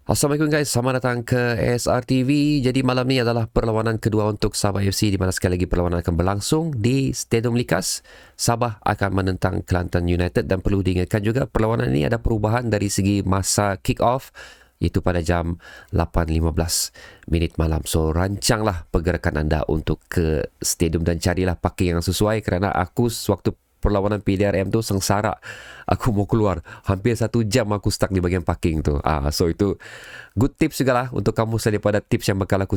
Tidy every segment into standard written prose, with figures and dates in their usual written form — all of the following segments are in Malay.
Assalamualaikum guys, selamat datang ke SRTV. Jadi malam ni adalah perlawanan kedua untuk Sabah FC di mana sekali lagi perlawanan akan berlangsung di Stadium Likas. Sabah akan menentang Kelantan United dan perlu diingatkan juga perlawanan ini ada perubahan dari segi masa kick-off iaitu pada jam 8.15 minit malam. So rancanglah pergerakan anda untuk ke stadium dan carilah parking yang sesuai kerana aku sewaktu perlawanan PDRM tu sengsara. Aku mau keluar. Hampir 1 jam aku stuck di bahagian parking tu. So itu good tips juga lah untuk kamu daripada tips yang bakal aku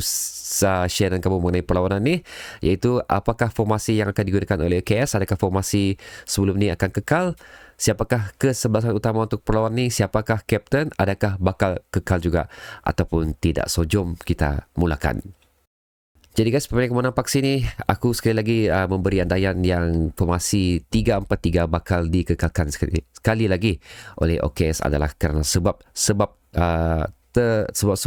share dengan kamu mengenai perlawanan ni. Iaitu apakah formasi yang akan digunakan oleh KS. Adakah formasi sebelum ni akan kekal? Siapakah kesebelasan utama untuk perlawanan ni? Siapakah kapten? Adakah bakal kekal juga ataupun tidak? So jom kita mulakan. Jadi guys, seperti yang kamu nampak sini, aku sekali lagi memberi andaian yang formasi 3-4-3 bakal dikekalkan sekali lagi oleh OKS adalah kerana sebab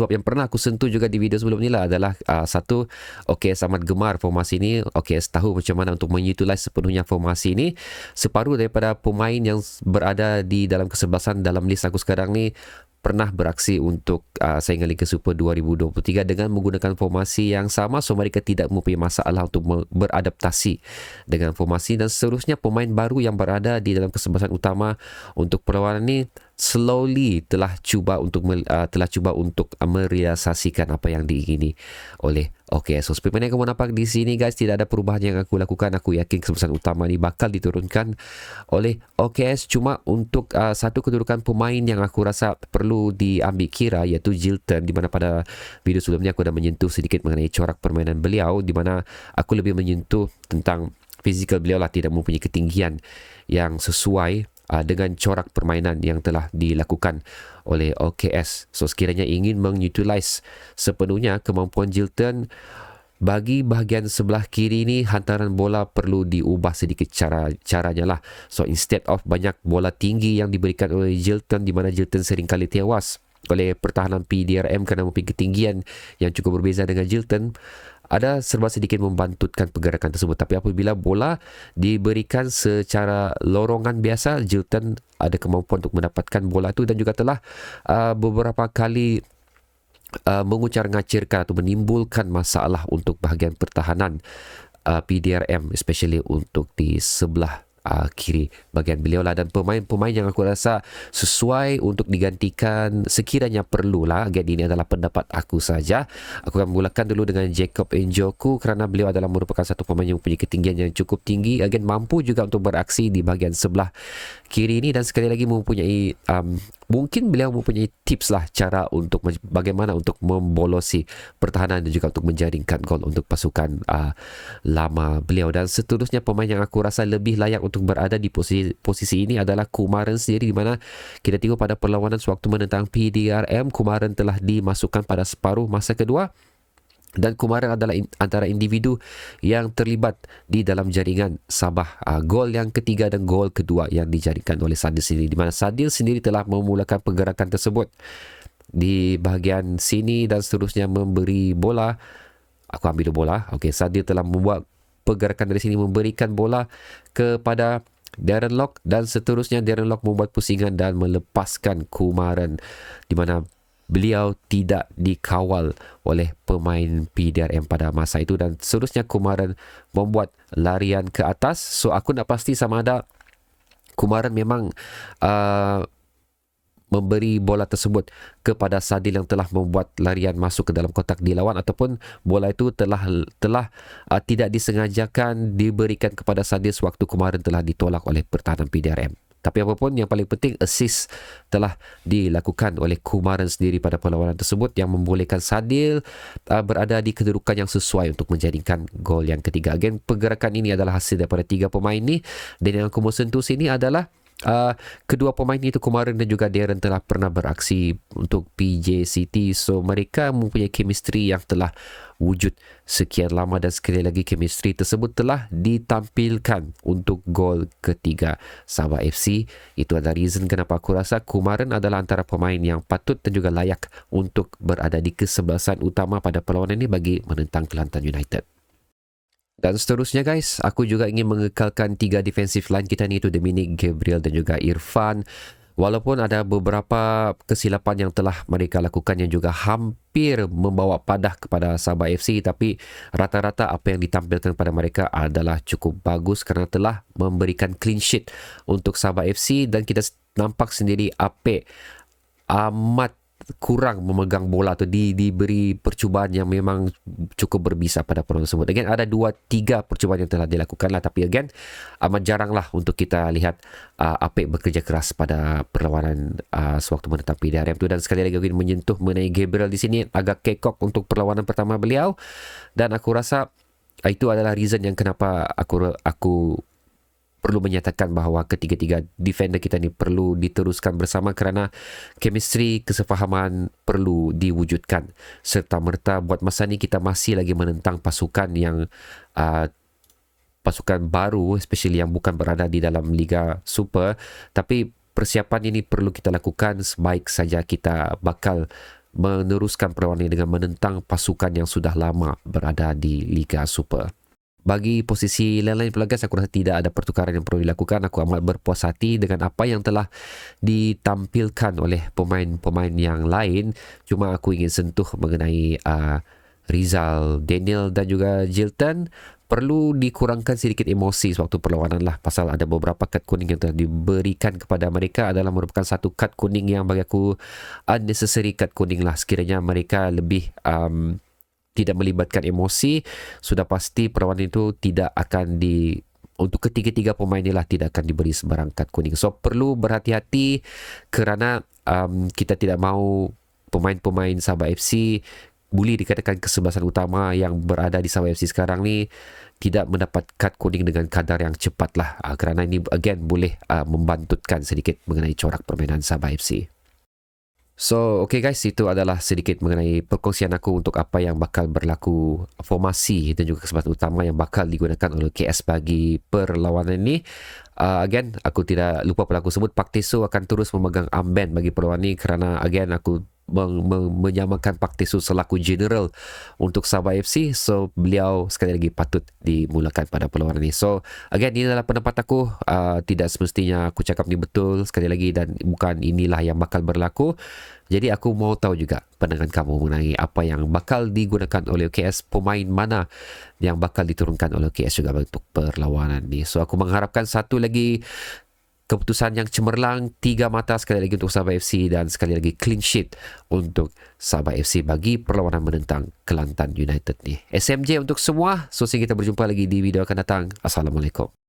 yang pernah aku sentuh juga di video sebelum ni lah adalah satu, OKS amat gemar formasi ni. OKS tahu macam mana untuk mengutilize sepenuhnya formasi ni. Separuh daripada pemain yang berada di dalam kesebelasan dalam list aku sekarang ni pernah beraksi untuk saingan Liga Super 2023 dengan menggunakan formasi yang sama, so mereka tidak mempunyai masalah untuk beradaptasi dengan formasi. Dan seterusnya pemain baru yang berada di dalam kesebelasan utama untuk perlawanan ini slowly telah cuba untuk merealisasikan apa yang diingini oleh OKS. So seperti mana yang kamu nampak di sini guys, tidak ada perubahan yang aku lakukan. Aku yakin kesebelasan utama ni bakal diturunkan oleh OKS. Cuma untuk satu kedudukan pemain yang aku rasa perlu diambil kira iaitu Jilton, di mana pada video sebelumnya aku dah menyentuh sedikit mengenai corak permainan beliau, di mana aku lebih menyentuh tentang fizikal beliau lah, tidak mempunyai ketinggian yang sesuai dengan corak permainan yang telah dilakukan oleh OKS. So sekiranya ingin mengutilize sepenuhnya kemampuan Jilton, bagi bahagian sebelah kiri ni hantaran bola perlu diubah sedikit caranya lah. So instead of banyak bola tinggi yang diberikan oleh Jilton, di mana Jilton seringkali tewas oleh pertahanan PDRM kerana mempunyai ketinggian yang cukup berbeza dengan Jilton, ada serba sedikit membantutkan pergerakan tersebut. Tapi apabila bola diberikan secara lorongan biasa, Jilton ada kemampuan untuk mendapatkan bola itu dan juga telah beberapa kali mengucar-ngacirkan atau menimbulkan masalah untuk bahagian pertahanan PDRM, especially untuk di sebelah kiri bahagian beliau lah. Dan pemain-pemain yang aku rasa sesuai untuk digantikan sekiranya perlulah. Again, ini adalah pendapat aku saja. Aku akan mulakan dulu dengan Jacob Njoku kerana beliau adalah merupakan satu pemain yang mempunyai ketinggian yang cukup tinggi. Again, mampu juga untuk beraksi di bahagian sebelah kiri ini dan sekali lagi mempunyai mungkin beliau mempunyai tips lah cara untuk bagaimana untuk membolosi pertahanan dan juga untuk menjaringkan gol untuk pasukan lama beliau. Dan seterusnya pemain yang aku rasa lebih layak untuk berada di posisi ini adalah Kumaran sendiri, di mana kita tengok pada perlawanan sewaktu menentang PDRM, Kumaran telah dimasukkan pada separuh masa kedua. Dan Kumaran adalah antara individu yang terlibat di dalam jaringan Sabah. Gol yang ketiga dan gol kedua yang dijaringkan oleh Sadil sendiri, di mana Sadil sendiri telah memulakan pergerakan tersebut di bahagian sini dan seterusnya memberi bola. Aku ambil bola. Okey, Sadil telah membuat pergerakan dari sini, memberikan bola kepada Darren Lock dan seterusnya Darren Lock membuat pusingan dan melepaskan Kumaran, di mana beliau tidak dikawal oleh pemain PDRM pada masa itu. Dan seterusnya Kumaran membuat larian ke atas. So aku nak pasti sama ada Kumaran memang memberi bola tersebut kepada Sadil yang telah membuat larian masuk ke dalam kotak dilawan, ataupun bola itu telah tidak disengajakan diberikan kepada Sadil sewaktu Kumaran telah ditolak oleh pertahanan PDRM. Tapi apapun, yang paling penting assist telah dilakukan oleh Kumaran sendiri pada perlawanan tersebut yang membolehkan Sadil berada di kedudukan yang sesuai untuk menjadikan gol yang ketiga. Again, pergerakan ini adalah hasil daripada 3 pemain ni, dan yang aku mau sentuh sini adalah kedua pemain itu, Kumaran dan juga Darren, telah pernah beraksi untuk PJ City. So mereka mempunyai chemistry yang telah wujud sekian lama dan sekali lagi chemistry tersebut telah ditampilkan untuk gol ketiga Sabah FC. Itu adalah reason kenapa aku rasa Kumaran adalah antara pemain yang patut dan juga layak untuk berada di kesebelasan utama pada perlawanan ini bagi menentang Kelantan United. Dan seterusnya guys, aku juga ingin mengekalkan 3 defensive line kita ni, itu Dominic, Gabriel dan juga Irfan. Walaupun ada beberapa kesilapan yang telah mereka lakukan yang juga hampir membawa padah kepada Sabah FC, tapi rata-rata apa yang ditampilkan pada mereka adalah cukup bagus kerana telah memberikan clean sheet untuk Sabah FC, dan kita nampak sendiri Apek amat kurang memegang bola tu, diberi percubaan yang memang cukup berbisa pada perlawanan tersebut. Again, ada 2-3 percubaan yang telah dilakukan lah, tapi again amat jarang lah untuk kita lihat Apek bekerja keras pada perlawanan sewaktu menentang PDRM tu. Dan sekali lagi menyentuh mengenai Gabriel di sini, agak kekok untuk perlawanan pertama beliau, dan aku rasa itu adalah reason yang kenapa aku perlu menyatakan bahawa ketiga-tiga defender kita ni perlu diteruskan bersama, kerana chemistry, kesefahaman perlu diwujudkan. Serta merta buat masa ni kita masih lagi menentang pasukan yang pasukan baru, especially yang bukan berada di dalam Liga Super. Tapi persiapan ini perlu kita lakukan sebaik saja kita bakal meneruskan perlawanan ini dengan menentang pasukan yang sudah lama berada di Liga Super. Bagi posisi lain-lain pelanggan, aku rasa tidak ada pertukaran yang perlu dilakukan. Aku amat berpuas hati dengan apa yang telah ditampilkan oleh pemain-pemain yang lain. Cuma aku ingin sentuh mengenai Rizal, Daniel dan juga Jilton. Perlu dikurangkan sedikit emosi sewaktu perlawanan lah, pasal ada beberapa kad kuning yang telah diberikan kepada mereka adalah merupakan satu kad kuning yang bagi aku unnecessary kad kuning lah. Sekiranya mereka lebih tidak melibatkan emosi, sudah pasti perlawanan itu tidak akan untuk ketiga-tiga pemain inilah tidak akan diberi sebarang kad kuning. So perlu berhati-hati kerana kita tidak mahu pemain-pemain Sabah FC, boleh dikatakan kesebelasan utama yang berada di Sabah FC sekarang ni, tidak mendapat kad kuning dengan kadar yang cepat lah, kerana ini again boleh membantutkan sedikit mengenai corak permainan Sabah FC. So, okay guys, itu adalah sedikit mengenai perkongsian aku untuk apa yang bakal berlaku, formasi dan juga kesempatan utama yang bakal digunakan oleh KS bagi perlawanan ini. Again, aku tidak lupa pelaku sebut, Pak Teso akan terus memegang armband bagi perlawanan ini, kerana again aku menyamakan Pak Teso selaku general untuk Sabah FC. So beliau sekali lagi patut dimulakan pada perlawanan ini. So again, ini adalah pendapat aku, tidak semestinya aku cakap ni betul sekali lagi, dan bukan inilah yang bakal berlaku. Jadi aku mau tahu juga pandangan kamu mengenai apa yang bakal digunakan oleh KS, pemain mana yang bakal diturunkan oleh KS juga untuk perlawanan ni. So aku mengharapkan satu lagi keputusan yang cemerlang, 3 mata sekali lagi untuk Sabah FC, dan sekali lagi clean sheet untuk Sabah FC bagi perlawanan menentang Kelantan United ni. SMJ untuk semua. So sehingga kita berjumpa lagi di video akan datang. Assalamualaikum.